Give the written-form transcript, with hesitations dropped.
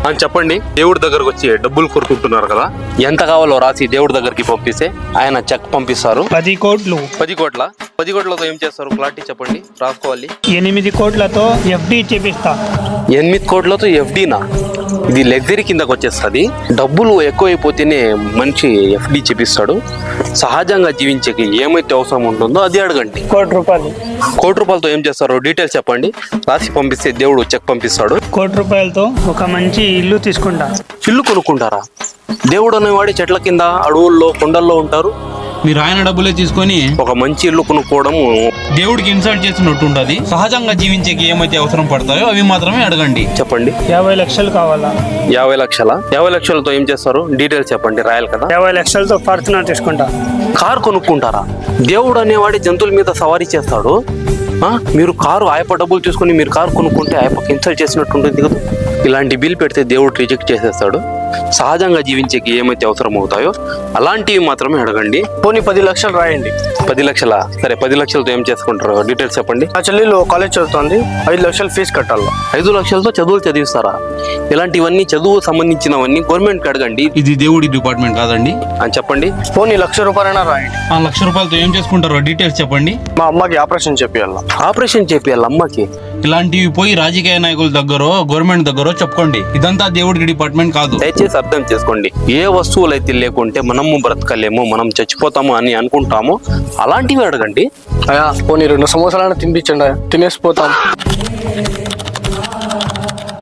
అని చెప్పండి. దేవుడి దగ్గరకు వచ్చి డబ్బులు కోరుకుంటున్నారు కదా, ఎంత కావాలో రాసి దేవుడి దగ్గరికి పంపిస్తే ఆయన చెక్ పంపిస్తారు. 10 కోట్లు. 10 కోట్ల 10 కోట్లతో ఏం చేస్తారు? క్లారిటీ చెప్పండి, రాసుకోవాలి. 8 కోట్లతో ఎఫ్డి చేపిస్తా. 8 కోట్లతో ఎఫ్డీనా? ఇది లగ్జరీ కిందకు వచ్చేస్తుంది. డబ్బులు ఎక్కువైపోతేనే మనిషి ఎఫ్డి చేపిస్తాడు. సహజంగా జీవించేకి ఏమైతే అవసరం ఉంటుందో అది అడగండి. 1 కోటి రూపాయలు. 1 కోటి రూపాయలతో ఏం చేస్తారు? డీటెయిల్స్ చెప్పండి, రాసి పంపిస్తే దేవుడు చెక్ పంపిస్తాడు. 1 కోటి రూపాయలతో ఒక మంచి ఇల్లు తీసుకుంటా. ఇల్లు కొనుక్కుంటారా? దేవుడు అనేవాడి చెట్ల కింద, అడవుల్లో, కొండల్లో ఉంటారు. మీరు ఆయన డబ్బులే తీసుకొని ఒక మంచి ఇల్లు కొనుక్కోవడం దేవుడికి ఇన్సల్ట్ చేసినట్టు ఉంటది. సహజంగా జీవించేకి ఏమైతే అవసరం పడతాయో అవి మాత్రమే అడగండి. చెప్పండి. 50 లక్షలు కావాలా? 50 లక్షల? 50 లక్షలతో ఏం చేస్తారు? డీటెయిల్స్ చెప్పండి, రాయాలి కదా. 50 లక్షలతో ఫార్చునర్ తీసుకుంటా. కారు కొనుక్కుంటారా? దేవుడు అనేవాడి జంతువుల మీద సవారీ చేస్తాడు. మీరు కారు ఆయప డబ్బులు తీసుకుని మీరు కారు కొనుక్కుంటే ఆయపకి ఇన్సల్ట్ చేసినట్టు ఉంటుంది కదా. ఇలాంటి బిల్ పెడితే దేవుడు రిజెక్ట్ చేసేస్తాడు. సహజంగా జీవించేకి ఏమైతే అవసరం అవుతాయో అలాంటివి మాత్రమే అడగండి. పోనీ 10 లక్షలు రాయండి. 10 లక్షల? సరే, 10 లక్షలతో ఏం చేసుకుంటారు? డీటెయిల్స్ చెప్పండి. నా చెల్లెలు కాలేజ్ చదువుతుంది, 5 లక్షలు ఫీజు కట్టాలి. 5 లక్షలతో చదువులు చదివిస్తారా? ఇలాంటివన్నీ చదువు సంబంధించినవన్నీ గవర్నమెంట్కి అడగండి. ఇది దేవుడి డిపార్ట్మెంట్ కాదండి అని చెప్పండి. పోనీ 1,00,000 రూపాయలైనా రాయండి. ఆ 1,00,000 రూపాయలతో ఏం చేసుకుంటారో డీటెయిల్స్ చెప్పండి. మా అమ్మకి ఆపరేషన్ చేపియాల. ఆపరేషన్ చేపియాలి అమ్మకి? ఇలాంటివి పోయి రాజకీయ నాయకుల దగ్గర, గవర్నమెంట్ దగ్గర చెప్పుకోండి. ఇదంతా దేవుడికి డిపార్ట్మెంట్ కాదు. దయచేసి అర్థం చేసుకోండి. ఏ వస్తువులు అయితే లేకుంటే మనము బ్రతకలేము, మనం చచ్చిపోతాము అని అనుకుంటాము, అలాంటివి అడగండి. అయ్యా పోనీ 2 సమోసాలైనా తినిపించండి, తినేసిపోతాం.